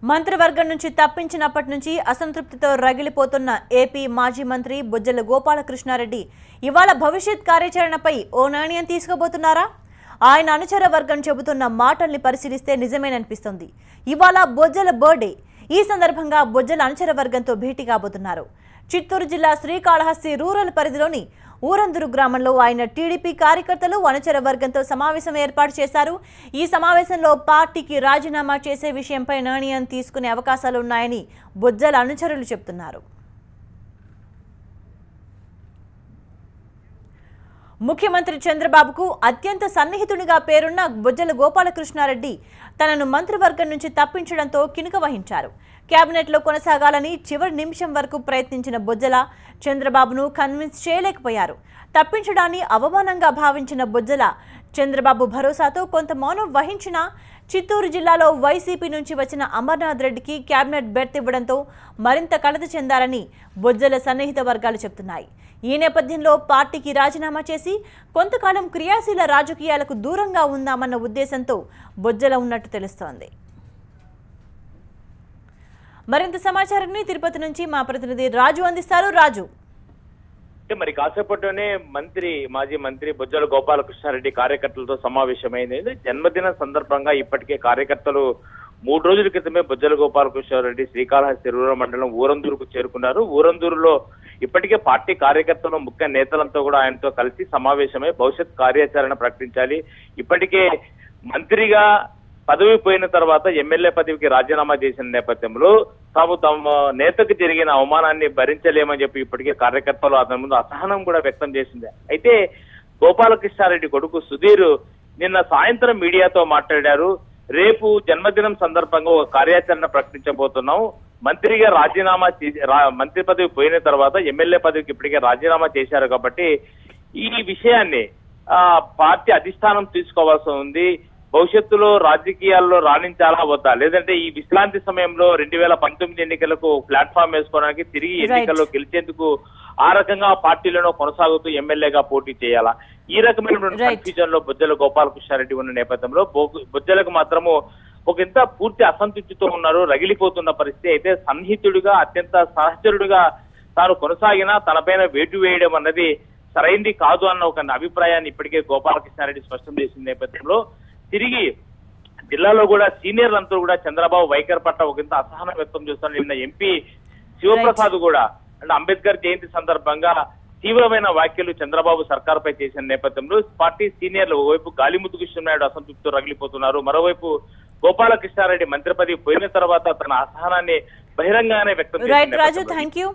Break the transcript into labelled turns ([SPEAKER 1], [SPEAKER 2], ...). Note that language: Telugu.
[SPEAKER 1] మంత్రివర్గం నుంచి తప్పించినప్పటి నుంచి అసంతృప్తితో రగిలిపోతున్న ఏపీ మాజీ మంత్రి బొజ్జల గోపాలకృష్ణారెడ్డి ఇవాళ భవిష్యత్ కార్యాచరణపై ఓ నిర్ణయం తీసుకోబోతున్నారా? ఆయన అనుచర వర్గం చెబుతున్న మాటల్ని పరిశీలిస్తే నిజమేననిపిస్తుంది. ఇవాళ బొజ్జల బర్త్డే. ఈ సందర్భంగా బొజ్జల అనుచర వర్గంతో భేటీ కాబోతున్నారు. చిత్తూరు జిల్లా శ్రీకాళహస్తి రూరల్ పరిధిలోని ఊరందూరు గ్రామంలో ఆయన టీడీపీ కార్యకర్తలు అనుచర వర్గంతో సమావేశం ఏర్పాటు చేశారు. ఈ సమావేశంలో పార్టీకి రాజీనామా చేసే విషయంపై నిర్ణయం తీసుకునే అవకాశాలు ఉన్నాయని బొజ్జల అనుచరులు చెబుతున్నారు. ముఖ్యమంత్రి చంద్రబాబుకు అత్యంత సన్నిహితుడిగా పేరున్న బొజ్జల గోపాలకృష్ణారెడ్డి తనను మంత్రివర్గం నుంచి తప్పించడంతో కినుక వహించారు. కేబినెట్లో కొనసాగాలని చివరి నిమిషం వరకు ప్రయత్నించిన బొజ్జల చంద్రబాబును కన్విన్స్ చేయలేకపోయారు. తప్పించడాన్ని అవమానంగా భావించిన బొజ్జల చంద్రబాబు భరోసాతో కొంత మౌనం వహించినా చిత్తూరు జిల్లాలో వైసీపీ నుంచి వచ్చిన అమర్నాథ్ రెడ్డికి కేబినెట్ బెర్త్ ఇవ్వడంతో మరింత కలత చెందారని బొజ్జల సన్నిహిత వర్గాలు చెబుతున్నాయి. ఈ నేపథ్యంలో పార్టీకి రాజీనామా చేసి కొంతకాలం క్రియాశీల రాజకీయాలకు దూరంగా ఉందామన్న ఉద్దేశంతో బొజ్జల ఉన్నట్టు తెలుస్తోంది. మరింత సమాచారాన్ని తిరుపతి నుంచి మా ప్రతినిధి రాజు అందిస్తారు. రాజు,
[SPEAKER 2] మరి కాసేపట్లోనే మాజీ మంత్రి బొజ్జల గోపాలకృష్ణారెడ్డి కార్యకర్తలతో సమావేశమైంది. జన్మదిన సందర్భంగా ఇప్పటికే కార్యకర్తలు 3 రోజుల క్రితమే బొజ్జల గోపాలకృష్ణారెడ్డి శ్రీకాళహస్తి రూరల్ మండలం ఊరందూరుకు చేరుకున్నారు. ఊరందూరులో ఇప్పటికే పార్టీ కార్యకర్తలు ముఖ్య నేతలతో కూడా ఆయనతో కలిసి సమావేశమై భవిష్యత్ కార్యాచరణ ప్రకటించాలి. ఇప్పటికే మంత్రిగా పదవి పోయిన తర్వాత ఎమ్మెల్యే పదవికి రాజీనామా చేసిన నేపథ్యంలో తమ నేతకు జరిగిన అవమానాన్ని భరించలేమని చెప్పి ఇప్పటికే కార్యకర్తలు అతని ముందు అసహనం కూడా వ్యక్తం చేసింది. అయితే గోపాలకృష్ణారెడ్డి కొడుకు సుధీర్ నిన్న సాయంత్రం మీడియాతో మాట్లాడారు. రేపు జన్మదినం సందర్భంగా ఒక కార్యాచరణ ప్రకటించబోతున్నాం. మంత్రిగా మంత్రి పదవి పోయిన తర్వాత ఎమ్మెల్యే పదవికి ఇప్పటికే రాజీనామా చేశారు కాబట్టి ఈ విషయాన్ని పార్టీ అధిష్టానం తీసుకోవాల్సి ఉంది. భవిష్యత్తులో రాజకీయాల్లో రాణించాలా వద్దా, లేదంటే ఈ విశ్రాంతి సమయంలో 2019 ఎన్నికలకు ప్లాట్ఫామ్ వేసుకోవడానికి తిరిగి ఎన్నికల్లో గెలిచేందుకు ఆ రకంగా పార్టీలను కొనసాగుతూ ఎమ్మెల్యేగా పోటీ చేయాలా, ఈ రకమైనటువంటి కన్ఫ్యూజన్ లో బొజ్జల గోపాలకృష్ణారెడ్డి ఉన్న నేపథ్యంలో బొజ్జలకు మాత్రము ఒకంత పూర్తి అసంతృప్తితో ఉన్నారు, రగిలిపోతున్న పరిస్థితి. అయితే సన్నిహితుడిగా అత్యంత సహచరుడిగా తాను కొనసాగినా తనపైన వేటు వేయడం అన్నది సరైంది కాదు అన్న ఒక అభిప్రాయాన్ని ఇప్పటికే గోపాలకృష్ణారెడ్డి స్పష్టం చేసిన నేపథ్యంలో తిరిగి జిల్లాలో కూడా సీనియర్లంతా కూడా చంద్రబాబు వైఖరి పట్ల ఒకంత అసహనం వ్యక్తం చేస్తున్నారు. నిన్న ఎంపీ శివప్రసాద్ కూడా అంటే అంబేద్కర్ జయంతి సందర్భంగా తీవ్రమైన వ్యాఖ్యలు చంద్రబాబు సర్కార్పై చేసిన నేపథ్యంలో పార్టీ సీనియర్లు ఓవైపు గాలిముద్దు కృష్ణనాయుడు అసంతృప్తితో రగిలిపోతున్నారు. మరోవైపు గోపాలకృష్ణారెడ్డి మంత్రి పదవి పోయిన తర్వాత తన అసహనాన్ని బహిరంగానే వ్యక్తం చేశారు.